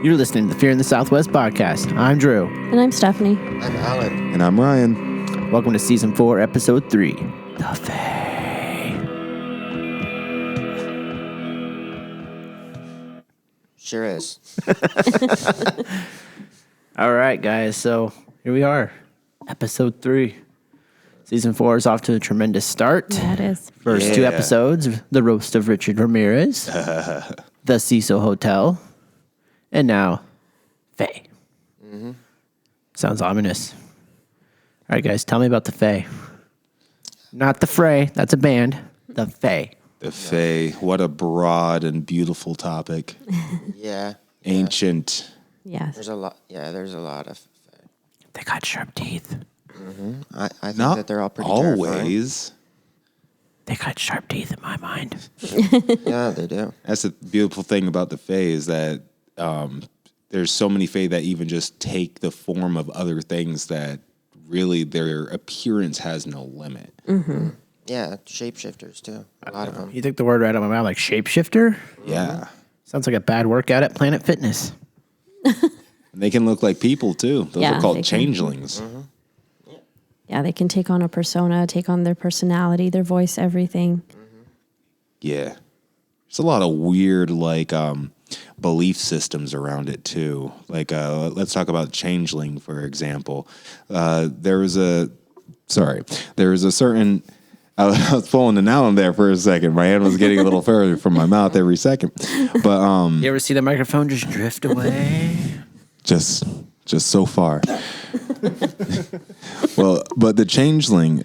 You're listening to the Fear in the Southwest podcast. I'm Drew. And I'm Stephanie. I'm Alan. And I'm Ryan. Welcome to Season 4, Episode 3, The Fae. Sure is. All right, guys, so here we are. Episode 3. Season 4 is off to a tremendous start. Yeah, it is. First two episodes, The Roast of Richard Ramirez, The Cecil Hotel, and now, Fae. Mm-hmm. Sounds ominous. All right, guys, tell me about the Fae. Not the Fray, that's a band. The Fae. The Fae. What a broad and beautiful topic. Yeah. Ancient. Yes. There's a lot. Yeah, there's a lot of. They got sharp teeth. Mm-hmm. I think Not that they're all pretty terrifying. always. They got sharp teeth in my mind. Yeah, they do. That's the beautiful thing about the Fae is that there's so many Fae that even just take the form of other things that really their appearance has no limit. Mm-hmm. Yeah, shapeshifters too. A lot of them. You took the word right out of my mouth, like shapeshifter? Yeah. Sounds like a bad workout at Planet Fitness. And they can look like people too. Those Yeah, are called they can. changelings. Mm-hmm. Yeah, they can take on a persona, take on their personality, their voice, everything. Yeah. There's a lot of weird, belief systems around it, too. Let's talk about changeling, for example. There was a certain... I was pulling an Allen there for a second. My hand was getting a little further from my mouth every second. But You ever see the microphone just drift away? just so far. Well, but the changeling,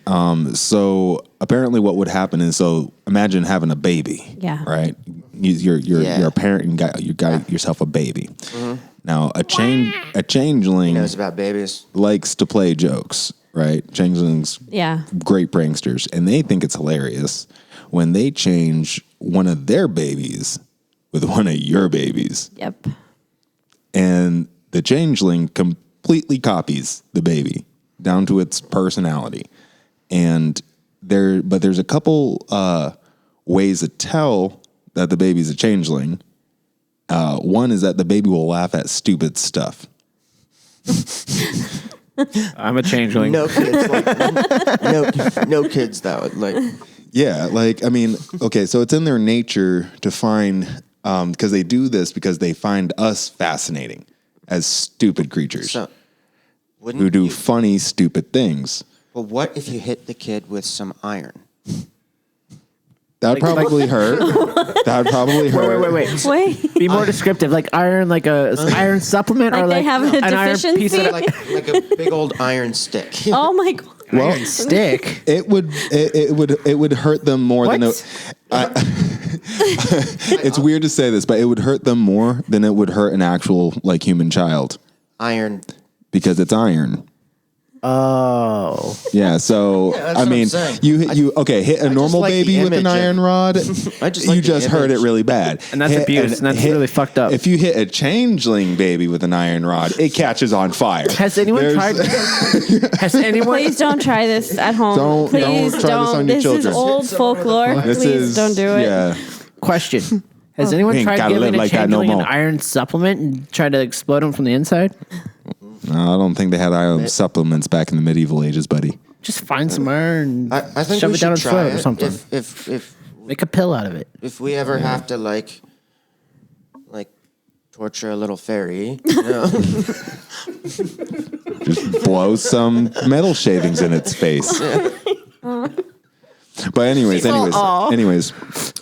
so apparently what would happen is, so imagine having a baby. Yeah. Right? You're a parent and you got yourself a baby. Mm-hmm. Now a changeling Knows about babies. likes to play jokes, right? Changelings, Yeah. great pranksters, and they think it's hilarious when they change one of their babies with one of your babies. Yep. And the changeling completely copies the baby down to its personality. And there's a couple ways to tell that the baby's a changeling. One is that the baby will laugh at stupid stuff. I'm a changeling. No kids. No kids though. Yeah, okay, so it's in their nature to find, because they do this because they find us fascinating as stupid creatures So, who do funny, stupid things. Well, what if you hit the kid with some iron? That would probably hurt. That would probably hurt. Wait. Be more descriptive, like iron, like a iron supplement, Like or they like have a an iron deficiency? piece of Like a big old iron stick. Oh my God. iron stick. It would hurt them more What? than it's weird to say this, but it would hurt them more than it would hurt an actual human child Iron. because it's iron. Oh, Yeah, so that's what I'm saying. you hit a normal like the baby with an image of- iron rod. I just like you the just hurt it image. really bad, And that's abuse, and that's really fucked up. If you hit a changeling baby with an iron rod, it catches on fire. has anyone tried? Has anyone? Please don't try this at home. Don't Please try this on your This children. is old folklore. This Please is don't do it. Yeah. Question: Has anyone Ain't tried gotta giving live a like that no changeling an more. iron supplement and tried to explode him from the inside? No, I don't think they had iron supplements back in the medieval ages, buddy. Just find some iron, I and think shove we it down should his try throat or it. something. If Make a pill out of it. if we ever have to torture a little fairy, Just blow some metal shavings in its face. But anyways.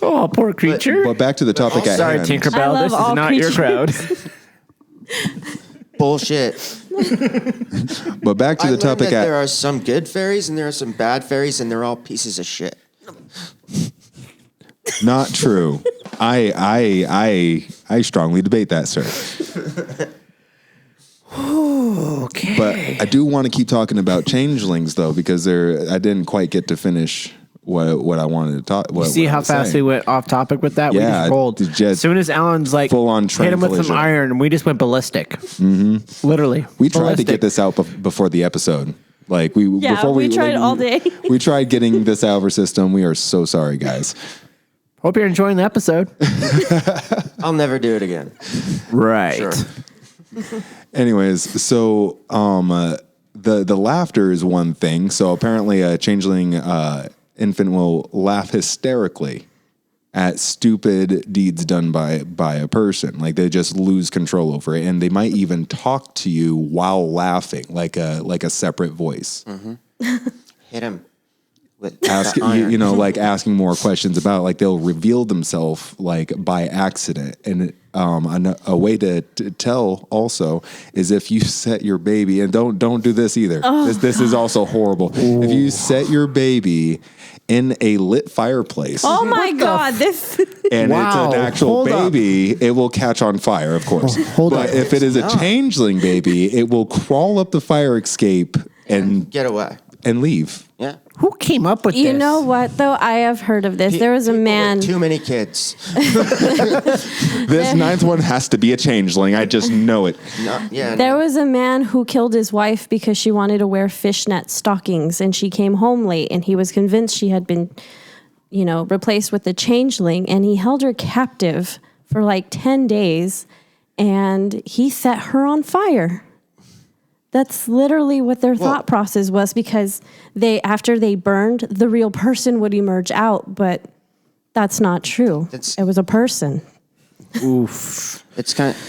Oh, poor creature. But back to the topic at Sorry, hand. I Tinkerbell. love This is all not your crowd. bullshit. But back to I the learned topic that there at are some good fairies and there are some bad fairies, and they're all pieces of shit. not true. I strongly debate that, sir. Okay. But I do want to keep talking about changelings though, because I didn't quite get to finish what I wanted to talk. You see how fast we went off topic with that? We Yeah, just rolled. just As soon as Alan's like, full on hit train him with collision. some iron, we just went ballistic. Mm-hmm. Literally. We tried to ballistic. get this out before the episode. We tried all day. We tried getting this out of our system. We are so sorry, guys. Hope you're enjoying the episode. I'll never do it again. Right. Sure. Anyways, so the laughter is one thing. So apparently a changeling infant will laugh hysterically at stupid deeds done by a person. Like they just lose control over it, and they might even talk to you while laughing, like a separate voice. Hit him with Ask the iron. like asking more questions about, like they'll reveal themselves like by accident. And a way to tell also is if you set your baby, and don't do this either. This is also horrible. Ooh. If you set your baby in a lit fireplace. Oh my God! This and it's an actual baby, it will catch on fire, of course. But if it is a changeling baby, it will crawl up the fire escape and get away and leave. Yeah. Who came up with this? You know what, though? I have heard of this. There was a man. With too many kids. This ninth one has to be a changeling. I just know it. There was a man who killed his wife because she wanted to wear fishnet stockings, and she came home late, and he was convinced she had been, replaced with a changeling, and he held her captive for like 10 days, and he set her on fire. That's literally what their thought process was, because after they burned, the real person would emerge out, but that's not true. It was a person. Oof.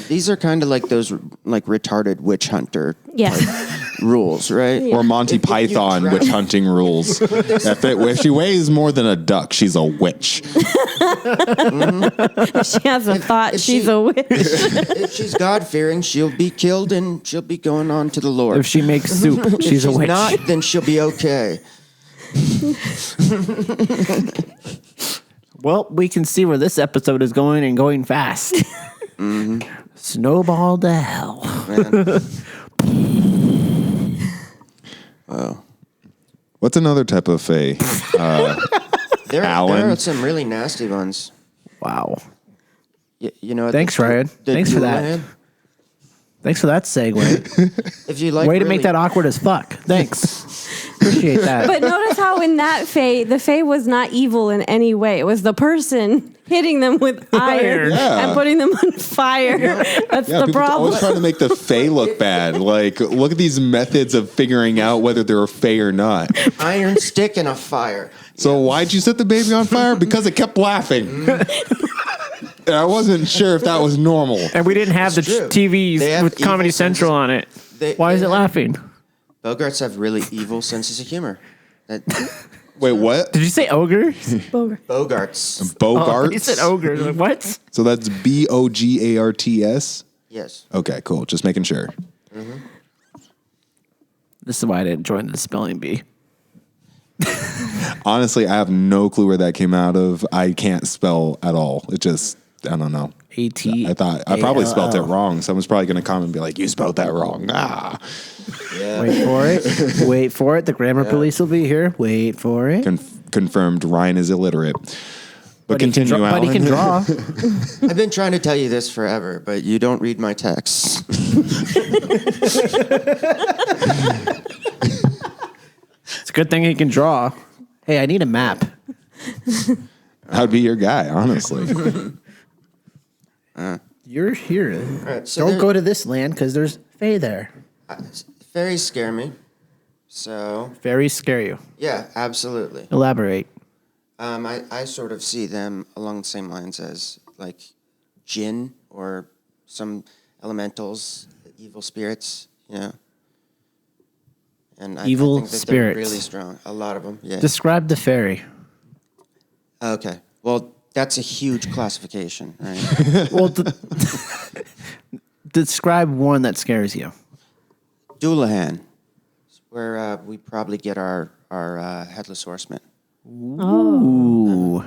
These are kind of like those like retarded witch hunter rules, right? Or Monty Python witch hunting rules. If she weighs more than a duck, she's a witch. If she has a thought, she's a witch. If she's God-fearing, she'll be killed and she'll be going on to the Lord. If she makes soup, she's a witch. If she's not, then she'll be okay. Well, we can see where this episode is going, and going fast. Mm-hmm. Snowball to hell. Wow. What's another type of fae? There are some really nasty ones. Wow. Thanks, Ryan. Thanks for that. Thanks for that segue. If you like, way to make that awkward as fuck. Thanks. Appreciate that. But notice how in that Fae, the Fae was not evil in any way. It was the person hitting them with iron and putting them on fire. That's the problem. Always trying to make the Fae look bad. Like, look at these methods of figuring out whether they're a Fae or not. Iron stick and a fire. So why'd you set the baby on fire? Because it kept laughing. And I wasn't sure if that was normal. And we didn't have TVs with Comedy Central on it. Why is it laughing? Bogarts have really evil senses of humor. Wait, what? Did you say ogre? Bogarts. Bogarts? Oh, you said ogre. Like, what? So that's Bogarts? Yes. Okay, cool. Just making sure. Mm-hmm. This is why I didn't join the spelling bee. Honestly, I have no clue where that came out of. I can't spell at all. It just, I don't know. A-T. I thought I probably spelled it wrong. Someone's probably going to come and be like, you spelled that wrong. Ah. Yeah. Wait for it. Wait for it. The grammar police will be here. Wait for it. Confirmed Ryan is illiterate. But continue, Alan. But he can draw. I've been trying to tell you this forever, but you don't read my texts. It's a good thing he can draw. Hey, I need a map. I'd be your guy, honestly. You're here. Right, so Don't go to this land because there's Fae there. Fairies scare me. So Fairies scare you. yeah, absolutely. Elaborate. I sort of see them along the same lines as like jinn or some elementals, evil spirits, And I Evil think that spirits. they're really strong. A lot of them. Yeah. Describe the fairy. Okay. Well, that's a huge classification, right? Well, describe one that scares you. Doulahan, where we probably get our headless horseman. Ooh.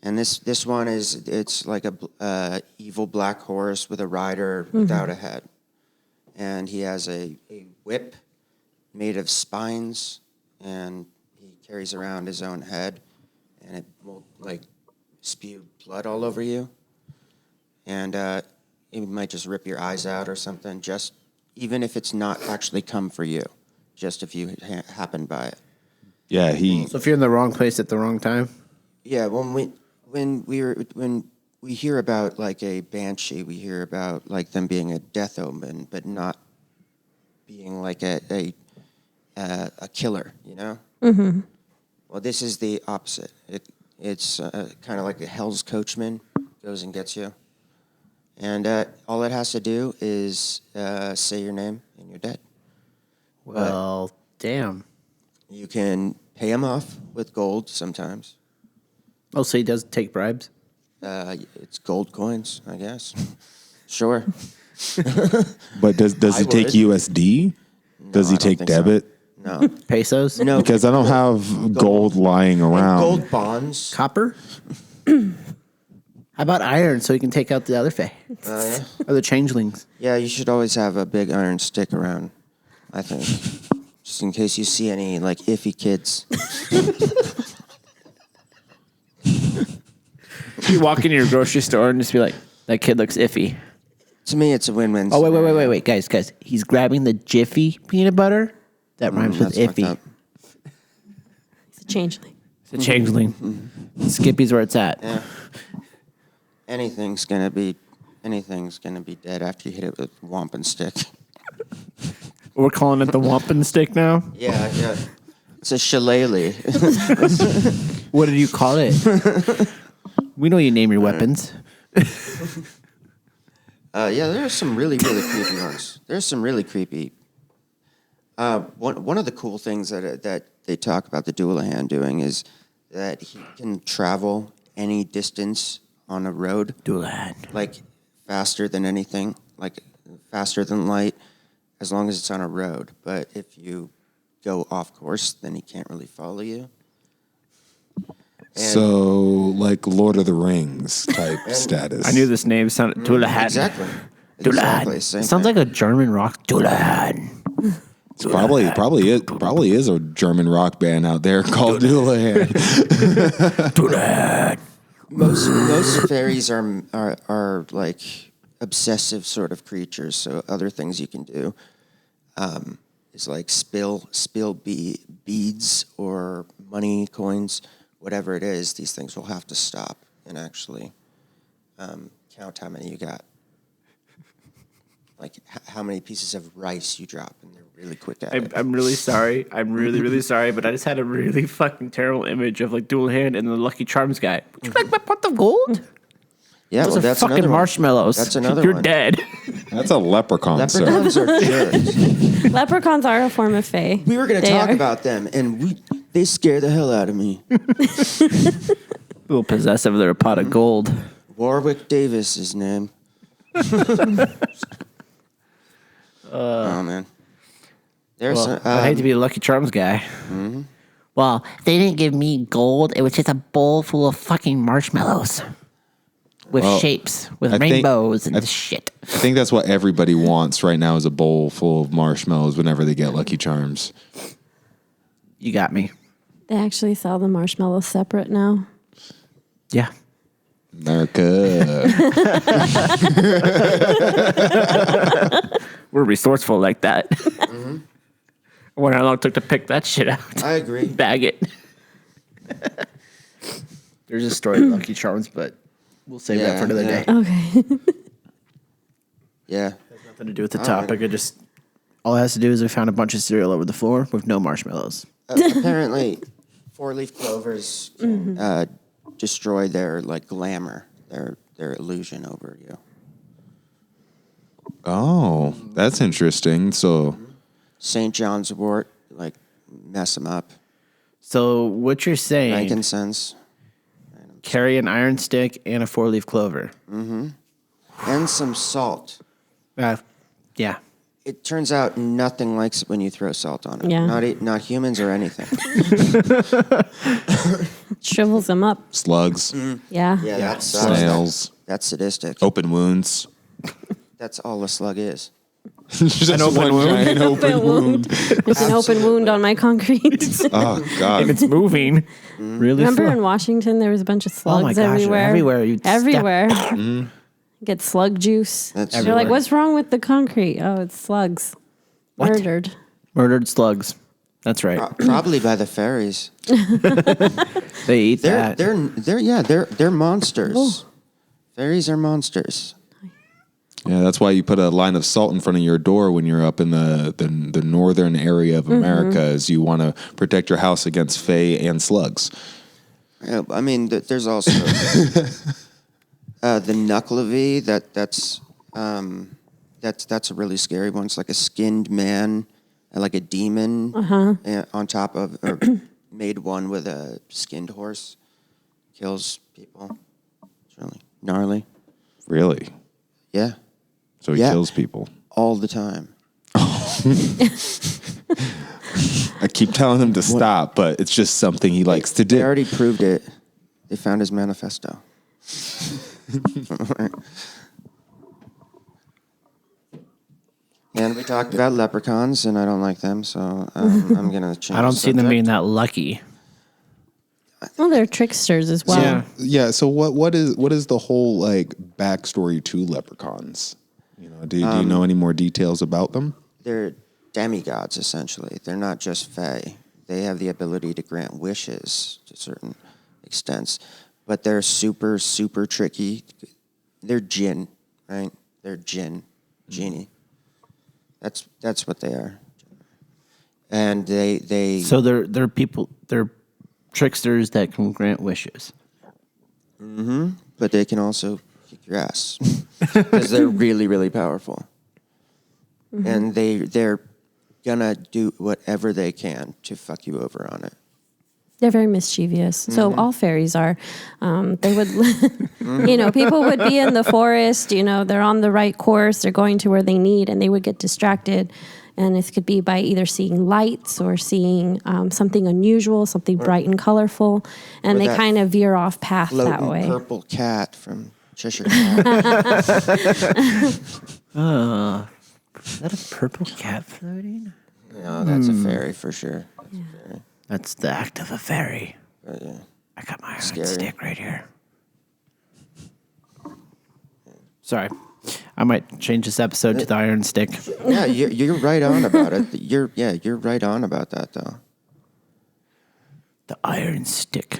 And this one it's like a evil black horse with a rider without a head, and he has a whip made of spines, and he carries around his own head, and it will like spew blood all over you, and it might just rip your eyes out or something. Just even if it's not actually come for you, just if you happen by it. Yeah, So if you're in the wrong place at the wrong time. Yeah, when we hear about like a banshee. We hear about like them being a death omen, but not being like a killer. You know. Mm-hmm. Well, this is the opposite. It's kind of like a hell's coachman goes and gets you, and all it has to do is say your name and you're dead. Well, damn. You can pay him off with gold sometimes. Oh, so he does take bribes? It's gold coins, I guess. Sure. But does he take would. USD? Does he I don't take think so. debit? No. Pesos? No. Because I don't have gold lying around. Gold bonds. Copper? How about iron so he can take out the other Fae? Yeah. Or the changelings? Yeah, you should always have a big iron stick around, I think. Just in case you see any, like, iffy kids. You walk into your grocery store and just be like, that kid looks iffy. To me, it's a win-win. Oh, wait, guys. He's grabbing the Jiffy peanut butter. That rhymes with that's fucked iffy. up. It's a changeling. It's a changeling. Skippy's where it's at. Yeah. Anything's gonna be dead after you hit it with wampum stick. We're calling it the wampum stick now? Yeah. It's a shillelagh. What did you call it? We know you name your weapons. Yeah, there's some really, really creepy ones. There's some really creepy. One of the cool things that they talk about the Doulahan doing is that he can travel any distance on a road, Doulahan. like faster than anything, like faster than light, as long as it's on a road. But if you go off course, then he can't really follow you. So, like Lord of the Rings type status. I knew this name sounded Doulahan. Exactly. Doulahan. Same It sounds thing. like a German rock. Doulahan. It's probably is a German rock band out there called Doulahan. Doulahan. Most fairies are like obsessive sort of creatures. So other things you can do is like spill beads or money, coins, whatever it is. These things will have to stop and actually count how many you got. Like how many pieces of rice you drop, and they're really quick at it. I'm really sorry. I'm really, really sorry, but I just had a really fucking terrible image of like Doulahan and the Lucky Charms guy. Would you like my pot of gold? Yeah, Those well, are that's fucking another one. marshmallows. That's another You're one. dead. That's a leprechaun, sir. Leprechauns are jerks. Leprechauns are a form of fae. We were going to They talk are. about them, and they scare the hell out of me. A little possessive of their pot of gold. Warwick Davis, his name. Oh man, there's Well, I hate to be a Lucky Charms guy. Mm-hmm. Well, they didn't give me gold. It was just a bowl full of fucking marshmallows. With shapes, with I think- rainbows and shit. I think that's what everybody wants right now is a bowl full of marshmallows whenever they get Lucky Charms. You got me. They actually sell the marshmallows separate now. Yeah. America. We're resourceful like that. I wonder how long it took to pick that shit out. I agree. Bag it. There's a story of Lucky Charms, but we'll save that for another Yeah. day. Okay. Yeah, Nothing to do with the topic. All it has to do is we found a bunch of cereal over the floor with no marshmallows. apparently, 4-leaf clovers can destroy their like glamour, their illusion over you. Oh, that's interesting. So, St. John's wort, like mess them up. So what you're saying, Frankincense carry an iron stick and a 4-leaf clover. and some salt. Yeah. It turns out nothing likes it when you throw salt on it. Yeah. Not humans or anything. Shrivels them up. slugs, Yeah. Yeah, that's snails, that's sadistic. open wounds. That's all a slug is. Just An open one wound? giant open wound. With an open wound on my concrete. Oh, God. If it's moving, really Remember slow. in Washington, there was a bunch of slugs my gosh, everywhere. everywhere. You'd step- Everywhere. Get slug juice. That's They're like, what's wrong with the concrete? Oh, it's slugs. What? Murdered. Murdered slugs. That's right. Probably by the fairies. They eat They're that. they're monsters. Fairies are monsters. Yeah, that's why you put a line of salt in front of your door when you're up in the northern area of America, is you want to protect your house against fae and slugs. Yeah, I mean, there's also the Nuckelavee. That's a really scary one. It's like a skinned man, like a demon, on top of, or made one with a skinned horse. Kills people. It's really gnarly. Really? Yeah. So he kills people. All the time. I keep telling him to stop, but it's just something he likes to do. They already proved it. They found his manifesto. And we talked about leprechauns, and I don't like them, so I'm going to change I don't the see them subject. being that lucky. Well, they're tricksters as well. Yeah. Yeah. So what is the whole like backstory to leprechauns? You know, do you know any more details about them? They're demigods, essentially. They're not just fae. They have the ability to grant wishes to certain extents, but they're super, super tricky. They're jinn, right? They're genie. That's what they are. And they So they're people. They're tricksters that can grant wishes. but they can also kick your ass because they're really, really powerful. And they're gonna do whatever they can to fuck you over on it. They're very mischievous. So all fairies are. They would, people would be in the forest, they're on the right course, they're going to where they need, and they would get distracted. And this could be by either seeing lights or seeing something unusual, something bright and colorful. And Or they that kind of veer off path that Floating way. purple cat from Cheshire Cat. Is that a purple cat floating? No, that's a fairy for sure. That's a fairy. That's the act of a fairy. But, yeah. I got my iron Scary. stick right here. Sorry. I might change this episode to the iron stick. Yeah, you're right on about it. You're right on about that though. The iron stick.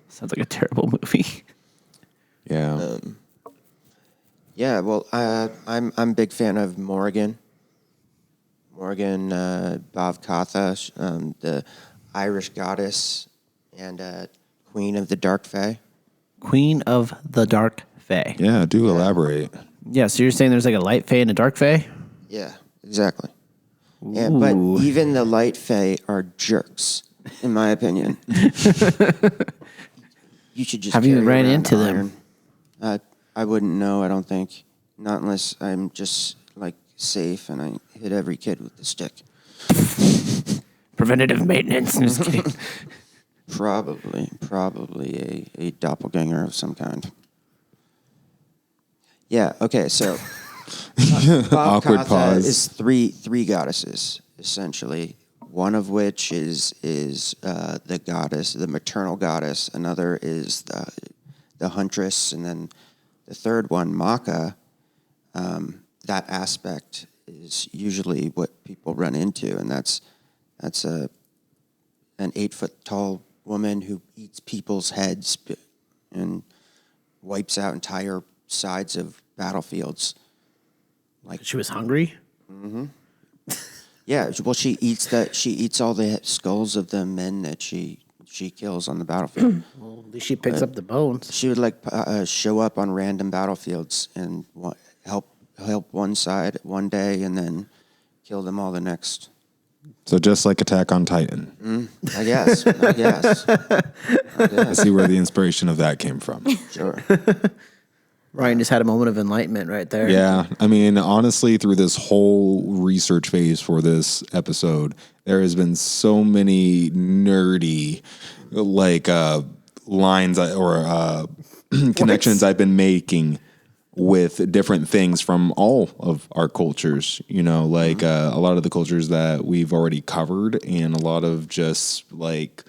Sounds like a terrible movie. Yeah. Yeah, well, I'm a big fan of Morgan Bhavkatha, the Irish goddess and queen of the dark fae. Queen of the Dark Fae. Yeah. Do elaborate. Yeah, so you're saying there's like a light fae and a dark fae? Yeah, exactly. And, but Ooh. even the light fae are jerks, in my opinion. You should just Have you carry ran around into them? iron. I wouldn't know, I don't think. Not unless I'm just like safe and I hit every kid with the stick. Preventative maintenance. Just kidding. Probably a doppelganger of some kind. Yeah, okay, so Awkward Bhavkatha pause. is three goddesses, essentially. One of which is the goddess, the maternal goddess. Another is the huntress, and then the third one, Maka. That aspect is usually what people run into, and that's an 8-foot tall woman who eats people's heads and wipes out entire sides of battlefields. Like She was hungry? yeah, well, she eats all the skulls of the men that she kills on the battlefield. Well, at least she picks up the bones. She would like show up on random battlefields and help one side one day and then kill them all the next. So just like Attack on Titan. I guess. I see where the inspiration of that came from. Sure. Ryan just had a moment of enlightenment right there. Yeah. I mean, honestly, through this whole research phase for this episode, there has been so many nerdy like lines or connections I've been making with different things from all of our cultures, like a lot of the cultures that we've already covered and a lot of just like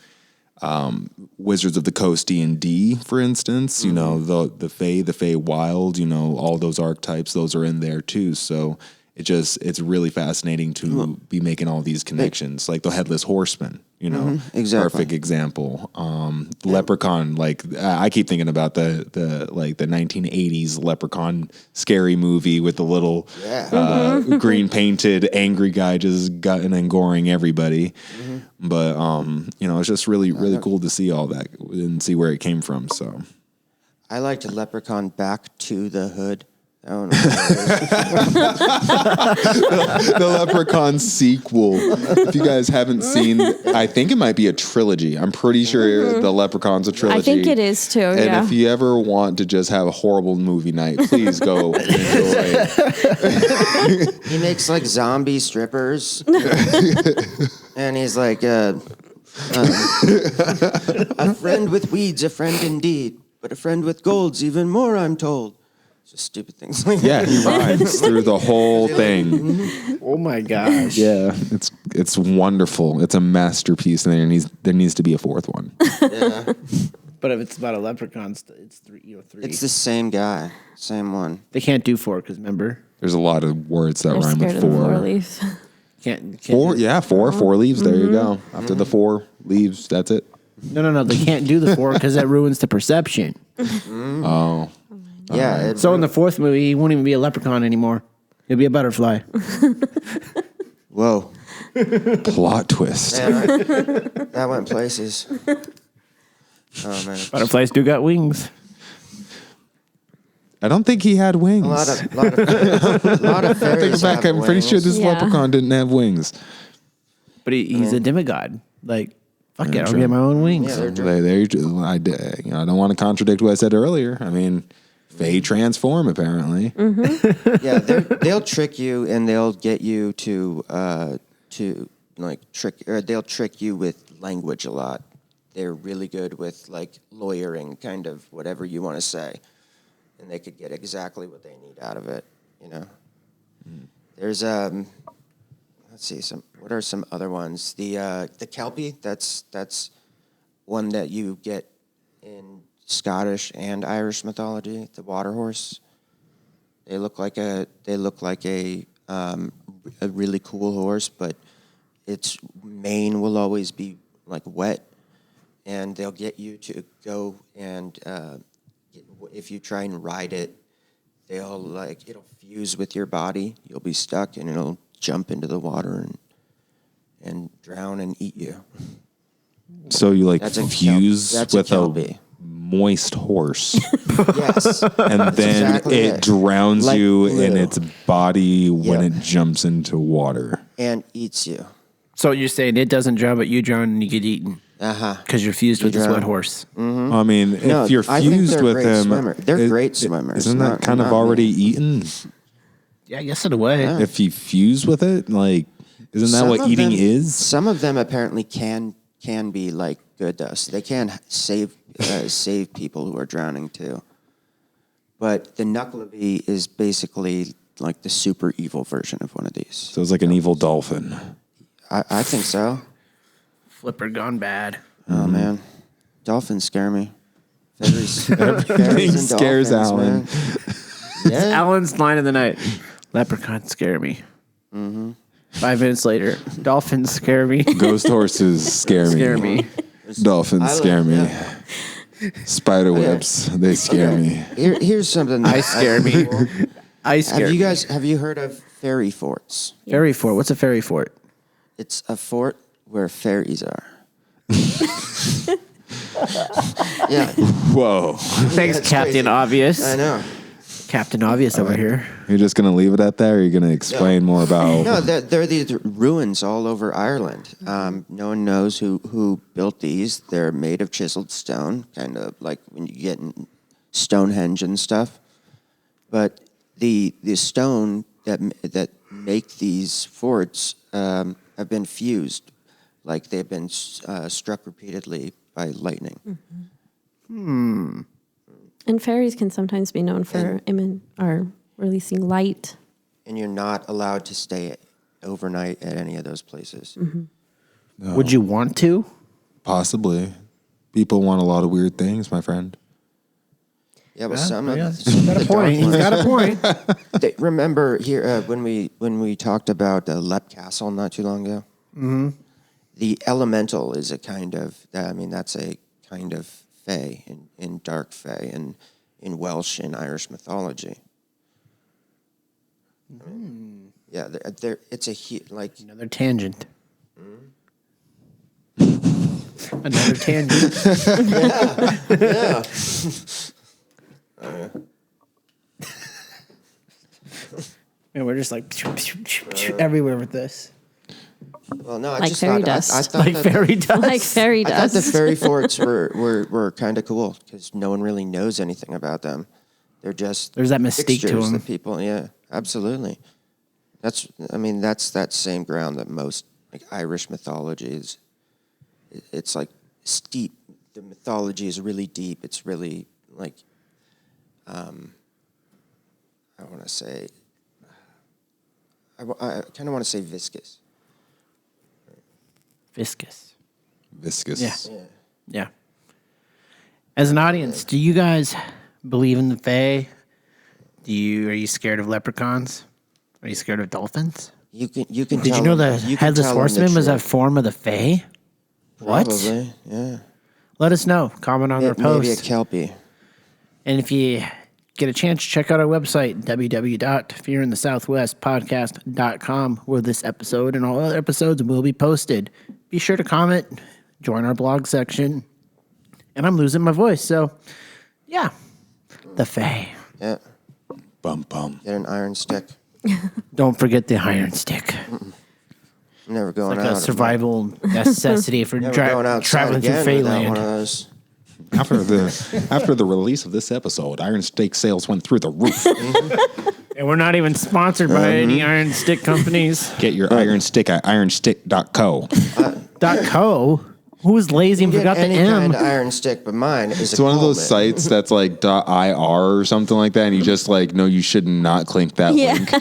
Wizards of the Coast D&D, for instance, the Fae Wild, all those archetypes, those are in there too. So it's really fascinating to be making all these connections, like the headless horseman, exactly. perfect example. Leprechaun, like I keep thinking about the 1980s Leprechaun scary movie with the little green painted angry guy just gutting and goring everybody. But it's just really cool to see all that and see where it came from. So I liked Leprechaun Back to the Hood. I don't know. The Leprechaun sequel. If you guys haven't seen, I think it might be a trilogy. I'm pretty sure the Leprechaun's a trilogy. I think it is too. And if you ever want to just have a horrible movie night, please go enjoy. He makes like zombie strippers, and he's like, a friend with weeds, a friend indeed, but a friend with gold's even more, I'm told. Just stupid things like that. Yeah, he rhymes through the whole thing. Oh my gosh. Yeah, it's wonderful. It's a masterpiece, and there needs to be a fourth one. Yeah. But if it's about a leprechaun, it's three. It's the same guy, same one. They can't do 4 because remember, There's a lot of words that They're rhyme scared with of the 4 four. leaves. can't Four, do- yeah, four leaves. There you go. After the 4 leaves, that's it. No. They can't do the 4 because that ruins the perception. Oh, Yeah. So in the 4th movie, he won't even be a leprechaun anymore. He'll be a butterfly. Whoa. plot twist. Man, that went places. Oh man. Butterflies do got wings. I don't think he had wings. A lot of fairies. Think back, have I'm pretty sure wings. this Yeah. leprechaun didn't have wings. But he's a demigod. Like, fuck it, I'll true. get my own wings. Yeah, they're I don't want to contradict what I said earlier. I mean, Fae transform apparently. Yeah, they'll trick you and they'll get you to like trick, or they'll trick you with language a lot. They're really good with like lawyering, kind of whatever you want to say, and they could get exactly what they need out of it. There's let's see, what are some other ones? The Kelpie, that's one that you get in Scottish and Irish mythology. The water horse. They look like a really cool horse, but its mane will always be like wet, and they'll get you to go and if you try and ride it, it'll fuse with your body. You'll be stuck, and it'll jump into the water and drown and eat you. So you like That's a fuse that's a with a Kelpie. moist horse, Yes. and then exactly it it. drowns Like you in glue. its body when Yep. it jumps into water. And eats you. So you're saying it doesn't drown, but you drown and you get eaten Uh-huh. because you're fused with this drown. wet horse. I mean, No, if you're I think fused they're with great him, swimmer. They're great swimmers, Isn't that not- kind of not already me. eaten? Yeah, I guess in a way. Yeah. If you fuse with it, like, isn't that Some what of eating them- is? Some of them apparently can be like good though. So they can save people who are drowning too. But the Knuckleby is basically like the super evil version of one of these. So it's like an evil dolphin. I think so. Flipper gone bad. Oh man, dolphins scare me. Fairies and scares dolphins, Alan. man. Yeah. Alan's line of the night. Leprechauns scare me. 5 minutes later, dolphins scare me. Ghost horses scare me. Scare me. Dolphins I like- scare me. yeah. Spider webs, they scare me. Here's something. I scare me. I scare me. Have you heard of fairy forts? Fairy fort. What's a fairy fort? It's a fort where fairies are. Yeah. Whoa. Thanks, That's Captain crazy. Obvious. I know. Captain Obvious over here. You're just going to leave it at that, or are you going to explain more about... No, there are these ruins all over Ireland. No one knows who built these. They're made of chiseled stone, kind of like when you get in Stonehenge and stuff. But the stone that make these forts have been fused, like they've been struck repeatedly by lightning. And fairies can sometimes be known for releasing light. And you're not allowed to stay overnight at any of those places. Would you want to? Possibly. People want a lot of weird things, my friend. Yeah, well, some Yeah, of he's got a the point. He's got a point. remember here when we talked about Lep Castle not too long ago. Mm-hmm. The elemental is a kind of. I mean, that's a kind of fae in dark fae and in Welsh and Irish mythology. Yeah, it's like Another tangent. Another tangent. yeah. And we're just like everywhere with this. Well, no, I Like just fairy thought, dust. I thought Like that, fairy dust. Like fairy I thought the dust. fairy forts were kind of cool because no one really knows anything about them. They're just There's that mystique to fixtures them. that people, yeah, absolutely. That's that same ground that most like Irish mythology is. It's like steep. The mythology is really deep. It's really like, I want to say, I kind of want to say viscous. Viscous. Viscous. Yeah. Yeah. As an audience, do you guys believe in the Fae? Are you scared of leprechauns? Are you scared of dolphins? You can. Did you know the Headless Horseman was a form of the Fae? What? Probably, yeah. Let us know. Comment on our Maybe a post. kelpie. And if you get a chance, check out our website, www.fearinthesouthwestpodcast.com, where this episode and all other episodes will be posted. Be sure to comment, join our blog section. And I'm losing my voice, so yeah. The Fae. Yeah. Bum bum. Get an iron stick. Don't forget the iron stick. I'm never going Like out. a survival necessity for Never going outside traveling through again without one of Faeland. those. After the release of this episode, Iron Steak sales went through the roof. And we're not even sponsored by any iron stick companies. Get your Iron Stick at ironstick.co. .co? Who was lazy and Get forgot the any M? kind of iron stick, but mine is It's one of those sites that's like .ir or something like that, and you just like, no, you should not click that Yeah. link.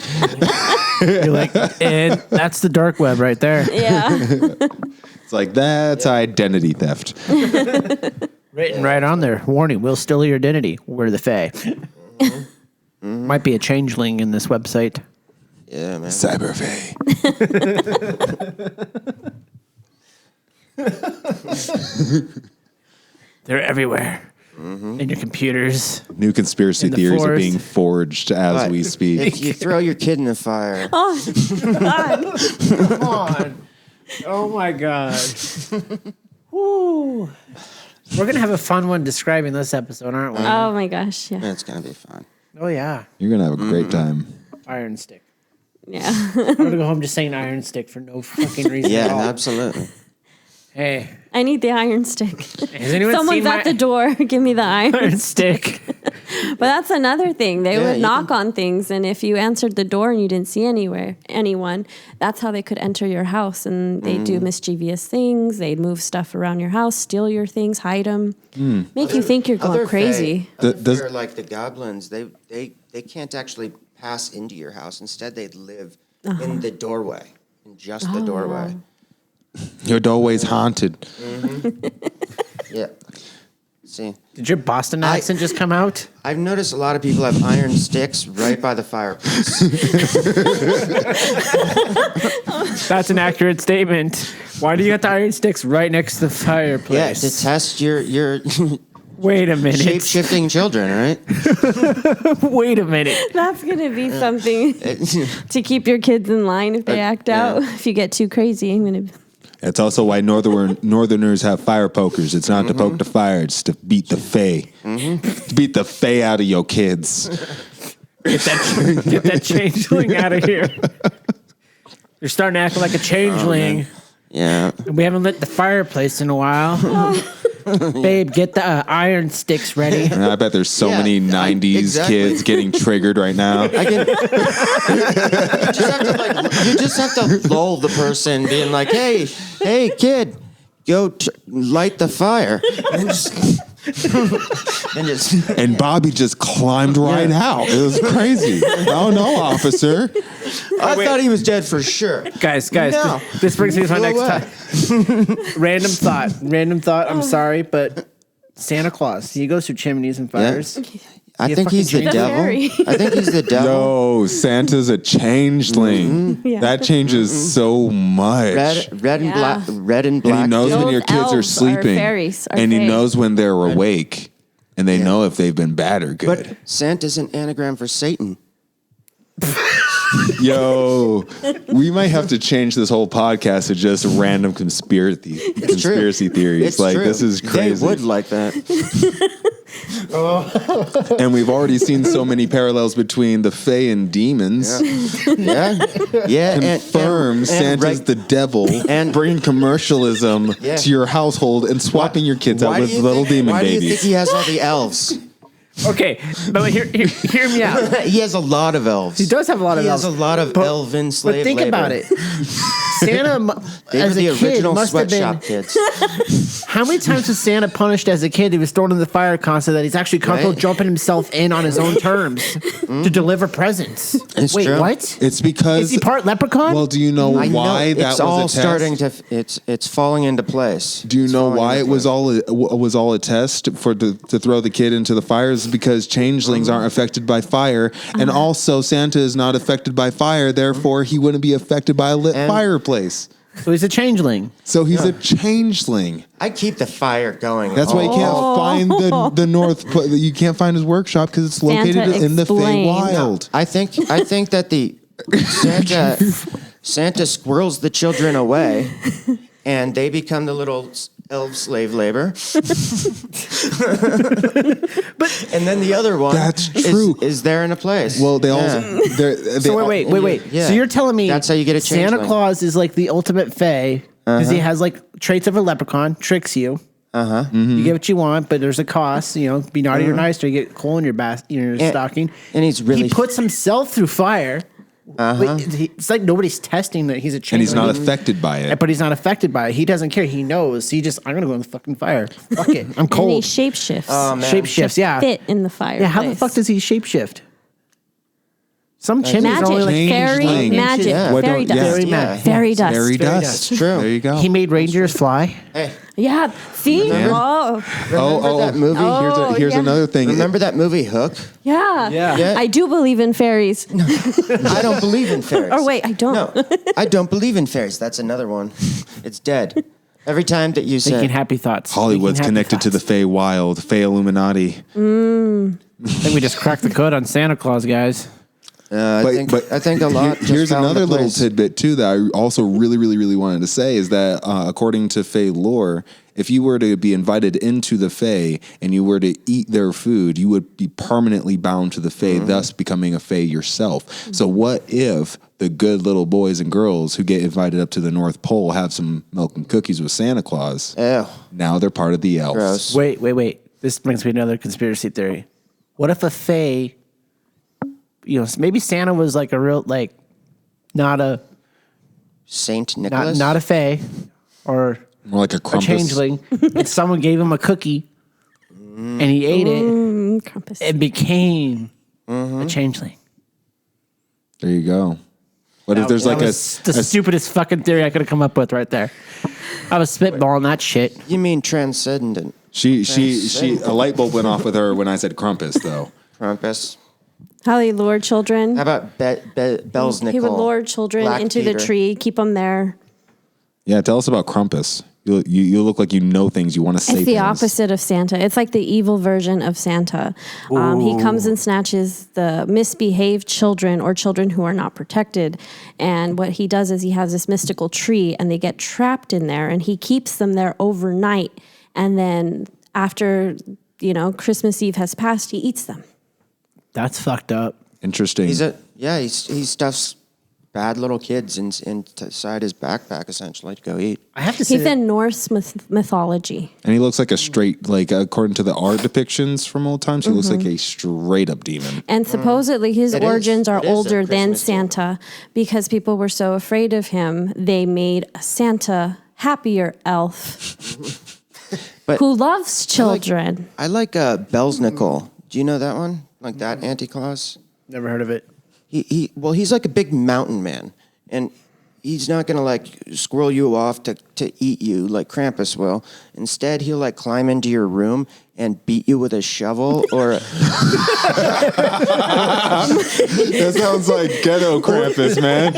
You're like, and that's the dark web right there. Yeah. It's like, that's identity theft. Written right on there. Warning, we'll steal your identity. We're the Fae. Might be a changeling in this website. Yeah, man. Cyberfae. They're everywhere. In your computers. New conspiracy In the theories are forest. being forged as But we speak. If you throw your kid in the fire, God. Come on. Oh my God. Woo. We're going to have a fun one describing this episode, aren't we? Oh my gosh. Yeah. it's gonna be fun. Oh, yeah. You're going to have a great time. Iron stick. Yeah. I'm going to go home just saying iron stick for no fucking reason at all. Yeah, absolutely. Hey, I need the iron stick. has anyone Someone's seen at the door. Give me the iron. iron stick? But that's another thing. They Yeah, would you knock on things, and if you answered the door and you didn't see anyone, that's how they could enter your house. And they do mischievous things. They'd move stuff around your house, steal your things, hide them, make you think you're going crazy. They're like the goblins. They can't actually pass into your house. Instead, they live in the doorway, in just the doorway. Your doorway's haunted. Yeah. See, Did your Boston accent just come out? I've noticed a lot of people have iron sticks right by the fireplace. That's an accurate statement. Why do you got the iron sticks right next to the Yeah, fireplace? to test your Wait a minute. shape-shifting children, right? Wait a minute. That's going to be something to keep your kids in line if they act out. If you get too crazy, I'm going to... That's also why Northerners have fire pokers. It's not to poke the fire, it's to beat the Fae. To beat the Fae out of your kids. Get that changeling out of here. You're starting to act like a changeling. Yeah. We haven't lit the fireplace in a while. Babe, get the iron sticks ready. And I bet there's so Yeah, many 90s exactly. kids getting triggered right now. You just have to lull the person, being like, "Hey, kid, go light the fire," and just And Bobby just climbed right out. It was crazy. Oh no, officer. I thought he was dead for sure. Guys, No. this brings me to my Flew next away. time. Random thought. I'm sorry, but Santa Claus, he goes through chimneys and fires. I He a think he's the fucking devil. fairy. I think he's the devil. Yo, Santa's a changeling. Yeah. That changes so much. Red and Yeah. black. Red and black. And he knows dude. when Those your kids are elves are sleeping. fairies, are And he fae. knows when they're awake. And they know if they've been bad or good. But Santa's an anagram for Satan. Yo, we might have to change this whole podcast to just random conspiracy theories. It's like true. this is crazy. They would like that. And we've already seen so many parallels between the Fae and demons. Yeah. Confirm Santa's the devil and bringing commercialism to your household and swapping your kids out with little demon why do you think babies. he has all the elves? Okay, but hear me out. He has a lot of elves. He does have a lot of He elves. has a lot of elven slave But think labor. about it. Santa, They were as the a kid, original must have been. sweatshop kids. How many times was Santa punished as a kid? He was thrown in the fire constantly. That he's actually comfortable Right. jumping himself in on his own terms to deliver presents. It's Wait, true. what? It's because Is he part leprechaun? Well, do you know I know why that it's was all a test? starting to. It's falling into place. Do you It's know falling why into it place. was all a test for to throw the kid into the fire? Is because changelings aren't affected by fire, and also Santa is not affected by fire. Therefore, he wouldn't be affected by a lit And- fireplace. so he's a changeling. So he's a changeling. I keep the fire going. That's why you can't find the North. You can't find his workshop because it's located Santa in the explain. Feywild. I think that the Santa squirrels the children away, and they become the little elf slave labor. And then the other one That's true. is there in a place. Well, they Yeah. also. They So wait. Yeah. So you're telling me That's how you get a Santa changeling. Claus is like the ultimate fae because he has like traits of a leprechaun, tricks you. You get what you want, but there's a cost. You know, be naughty or nice, or you get coal in your stocking. and he's really he puts himself through fire. Wait, it's like nobody's testing that he's a changeling. and he's not affected by it. But he's not affected by it. He doesn't care. He knows. He just, I'm going to go in the fucking fire. Fuck it. I'm And he cold. shapeshifts. Shapeshifts, yeah. Fit in the fire. Yeah, how the fuck does he shapeshift? Some chimneys Magic, only like fairy Changeling. magic, Yeah. What fairy don't- dust, yeah. Fairy magic. fairy dust. Fairy dust. dust. It's true. There you go. He made reindeers fly. Hey, Yeah, see, Yeah. oh, remember that movie? Here's yeah. another thing. Remember that movie Hook? yeah. Yeah. I do believe in fairies. I don't believe in fairies. Or wait, I don't. No, I don't believe in fairies. That's another one. It's dead. Every time that you Thinking say happy thoughts. Hollywood's Thinking happy connected to the thoughts. Feywild, Fey Illuminati. I think we just cracked the code on Santa Claus, guys. I think a lot. just Here's fell into another little place. tidbit too that I also really wanted to say is that according to Fey lore, if you were to be invited into the Fey and you were to eat their food, you would be permanently bound to the Fey, thus becoming a Fey yourself. So what if the good little boys and girls who get invited up to the North Pole have some milk and cookies with Santa Claus? Ew. Now they're part of the elves. Gross. Wait. This brings me to another conspiracy theory. What if a fae, maybe Santa was like a real, like, not a Saint Nicholas. not a fae or More like a a Krampus. changeling, and someone gave him a cookie and he ate it Krampus. and became a changeling. There you go. What if there's That like a was the stupidest fucking theory I could have come up with right there. I was spitballing that shit. You mean transcendent? she a light bulb went off with her when I said Krampus though. Krampus. How he lured children. How about Bell's Nickel? He would lure children Black into Peter. the tree, keep them there. Yeah, tell us about Krampus. You look like you know things. You want to say It's the things. opposite of Santa. It's like the evil version of Santa. He comes and snatches the misbehaved children or children who are not protected. And what he does is he has this mystical tree and they get trapped in there and he keeps them there overnight. And then after, Christmas Eve has passed, he eats them. That's fucked up. Interesting. He stuffs bad little kids inside his backpack essentially to go eat. I have to say, He's in Norse mythology. And he looks like a straight, like according to the art depictions from old times, he looks like a straight up demon. And supposedly his It is. origins are It is a older than Christmas demon. Santa because people were so afraid of him. They made a Santa happier elf But who loves children. I like Bell's Nickel. Do you know that one? Like that anti-Claus? never heard of it. He's like a big mountain man, and he's not gonna like squirrel you off to eat you like Krampus will. Instead, he'll like climb into your room and beat you with a shovel, or That sounds like ghetto Krampus, man.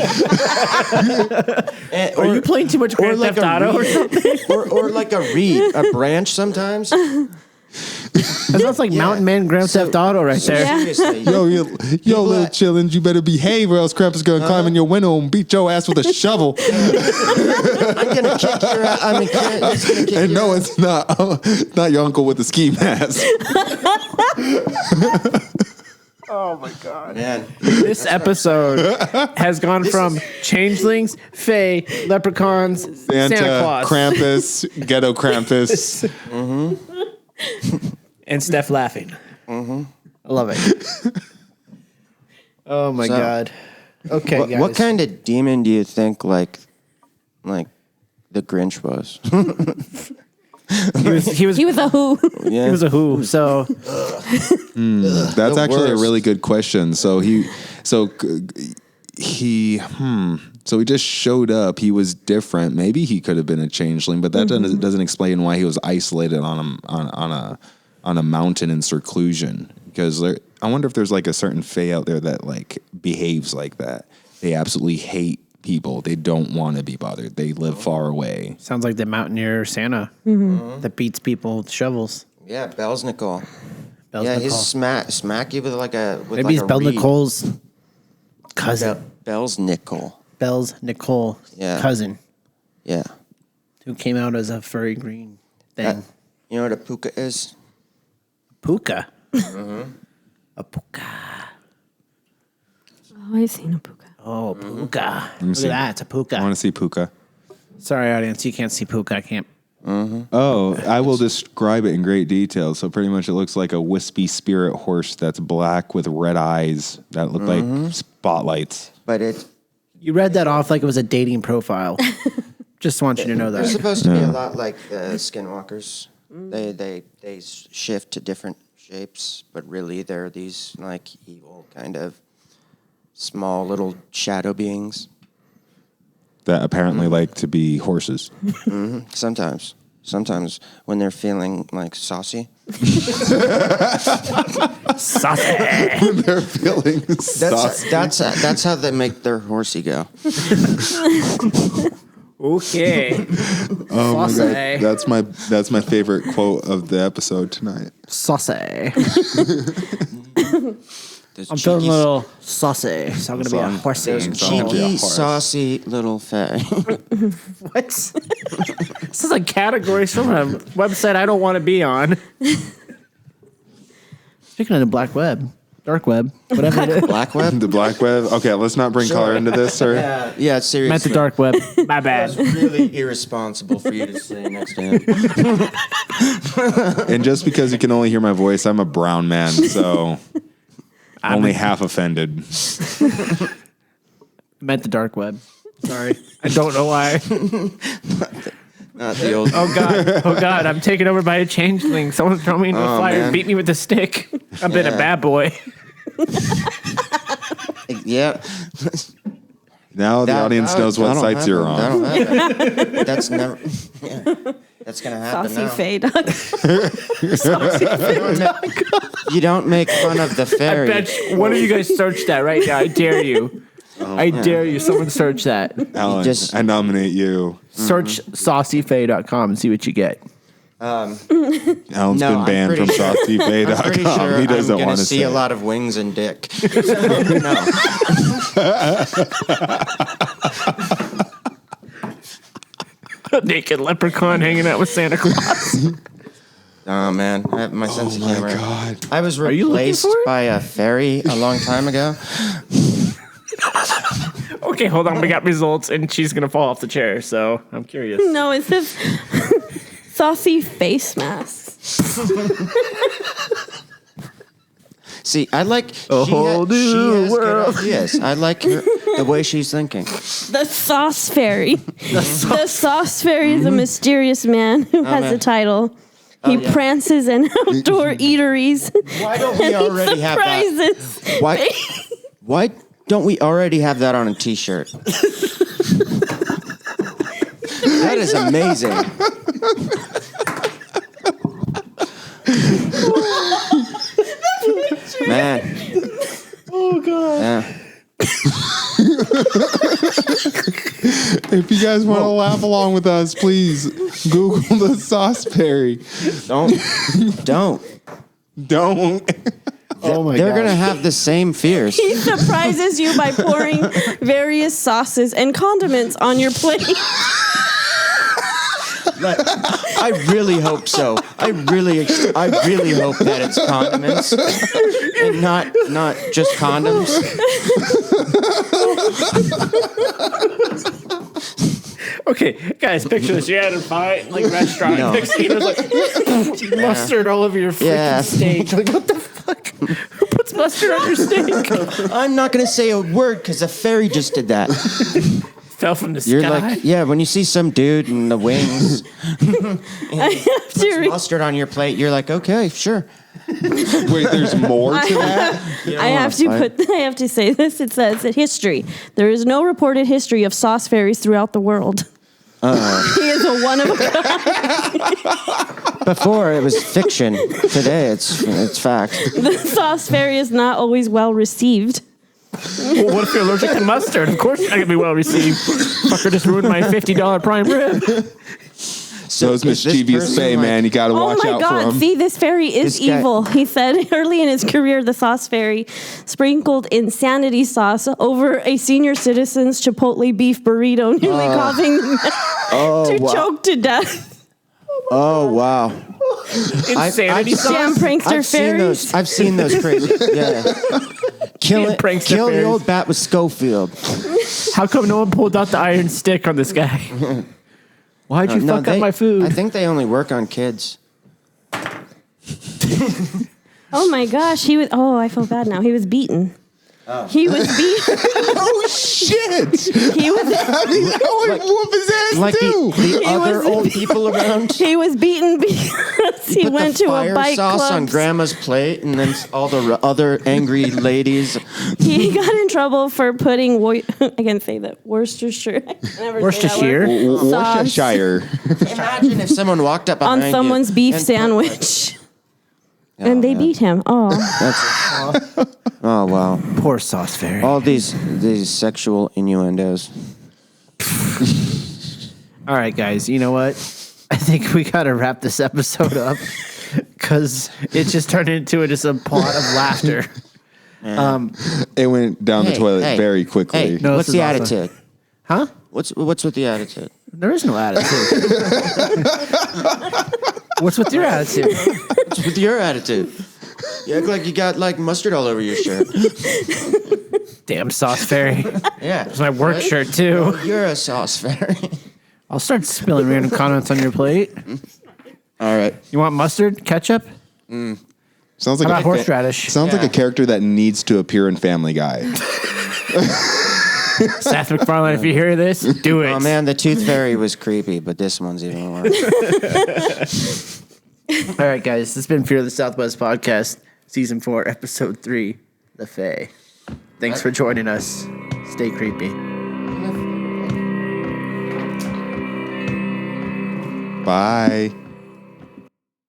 Are you playing too much Grand Theft Auto or something? or like a reed, a branch sometimes? That sounds like Mountain Man Grand Theft Auto right there. Yeah. Seriously. Yo, little chillins, you better behave or else Krampus gonna climb in your window and beat your ass with a shovel. I'm gonna kick your ass. I mean, it's gonna kick And your no, ass. it's not your uncle with the ski mask. Oh my god. Man, This episode has gone from changelings, fae, leprechauns, Santa Claus, Krampus, ghetto Krampus. and Steph laughing. I love it. Oh my So, god. Okay, guys. what kind of demon do you think like the Grinch was? He was He was a who? Yeah. He was a who. So That's The actually a worst. really good question. So he just showed up. He was different. Maybe he could have been a changeling, but that doesn't explain why he was isolated on a mountain in seclusion. Because I wonder if there's like a certain fae out there that like behaves like that. They absolutely hate people. They don't want to be bothered. They live far away. sounds like the mountaineer Santa that beats people with shovels. Yeah, Bell's Nicole. Bell's Yeah, Nicole. he's smack you with like a with Maybe like he's a Belle reed. Nicole's cousin. Bell's Nicole. Belle's Nicole's Yeah. cousin Yeah. who came out as a furry green thing. You know what a puka is? Puka. A puka. Oh, I've seen a puka. Oh, puka. me Look see. at that. It's a I want puka. to see Puka. Sorry, audience. You can't see puka. I can't. Oh, I will describe it in great detail. So pretty much it looks like a wispy spirit horse that's black with red eyes that look like spotlights. But it You read that off like it was a dating profile. Just want you to know they're that. supposed to be a lot like skinwalkers. They shift to different shapes, but really they're these like evil kind of small little shadow beings. That apparently like to be horses. Sometimes when they're feeling like saucy. Saucy. They're feeling saucy. That's how they make their horsey go. Okay. Oh my Saucy. God. That's my favorite quote of the episode tonight. Saucy. Those I'm feeling a cheeky- little saucy, so I'm going to be a horsey. those It's gonna be a cheeky, horse. saucy little fae. What? This is like categories from a website I don't want to be on. Speaking of the black web, dark web, whatever it is. Black web? The black web. Okay, let's not bring color into this, sir. Yeah, seriously. Meant the dark web. My bad. That's really irresponsible for you to say next to him. And just because you can only hear my voice, I'm a brown man, so only half offended. Meant the dark web. Sorry. I don't know why. Not the old. Oh God, I'm taken over by a changeling. Someone's thrown me into a fire man. and beat me with a stick. I've been a Yeah. bad boy. Yeah. Now the audience knows what sites you're on. That'll happen. That's never. Yeah. That's gonna happen Saucy now. Fae. You don't make fun of the I fairy. bet one of you guys search that right now. I dare you. I dare you. Someone search that. Alan, just- I nominate you. Search saucyfae.com and see what you get. Alan's No, been I'm banned from pretty sure- I'm pretty saucyfae.com. sure He doesn't I'm gonna want to see say a it. lot of wings and dick. No. A naked leprechaun hanging out with Santa Claus. Oh man, I have my sense of humor. God. I was you looking replaced for it? by a fairy a long time ago. Okay, hold on. We got results, and she's gonna fall off the chair. So I'm curious. No, it says saucy face masks. See, I like A she whole she new has world. good ideas. I like her, the way she's thinking. The sauce fairy. The sauce fairy is a mysterious man who has man. a title. He prances in outdoor eateries. Why don't we and already have that? surprises. Why don't we already have that on a T-shirt? That is amazing. Man. Oh God. Yeah. If you guys want to laugh along with us, please Google the sauce fairy. Don't. Don't. Oh my They're God. gonna have the same fears. He surprises you by pouring various sauces and condiments on your plate. I really hope so. I really hope that it's condiments and not just condoms. Okay, guys, picture this. You're at a fine restaurant. No. Next thing there's like mustard all over your freaking Yeah. steak. Like, what the fuck? Who puts mustard on your steak? I'm not gonna say a word because a fairy just did that. Fell from the You're sky. like, yeah, when you see some dude in the wings I have to read. mustard on your plate, you're like, okay, sure. Wait, there's more to that? I have to say this. It says that history. There is no reported history of sauce fairies throughout the world. He is a one of a kind. Before it was fiction. Today it's fact. The sauce fairy is not always well received. Well, what if you're allergic to mustard? Of course you're not going to be well received. Fucker just ruined my $50 prime rib. So it's mischievous Fae, man. You got to Oh watch my out for God. him. See, this fairy is This guy- evil. He said early in his career, the sauce fairy sprinkled insanity sauce over a senior citizen's Chipotle beef burrito, nearly causing them to choke to death. Oh wow. Insanity sauce. Damn prankster fairies. I've seen those crazy. Yeah. Kill prankster the fairies. old bat with Schofield. How come no one pulled out the iron stick on this guy? Why'd you fuck up my food? I think they only work on kids. Oh my gosh, I feel bad now. He was beaten. He was beaten. Oh, shit. He was I would whoop his ass, Like too. the other old people around. he was beaten because he Put went the to fire a bike sauce club. on grandma's plate, and then all the other angry ladies. He got in trouble for putting I can say that Worcestershire. I can never say that Worcestershire? word. Sauce Worcestershire. Imagine if someone walked up on behind you someone's beef and put, sandwich. And they beat him. Oh, oh wow! Poor sauce fairy. All these sexual innuendos. All right, guys. You know what? I think we got to wrap this episode up because it just turned into just a plot of laughter. It went down the toilet hey, very quickly. Hey, No, what's this the is awesome. attitude? Huh? What's with the attitude? There is no attitude. What's with your attitude? What's with your attitude? You act like you got like mustard all over your shirt. Damn sauce fairy. Yeah, It's my work shirt, too. You're a sauce fairy. I'll start spilling random comments on your plate. All right. You want mustard? Ketchup? Sounds like How about horseradish? Sounds like a character that needs to appear in Family Guy. Seth MacFarlane, if you hear this, do it. Oh man, the tooth fairy was creepy, but this one's even worse. All right, guys. This has been Fear of the Southwest podcast, season 4, episode 3, The Fae. Thanks for joining us. Stay creepy. Bye.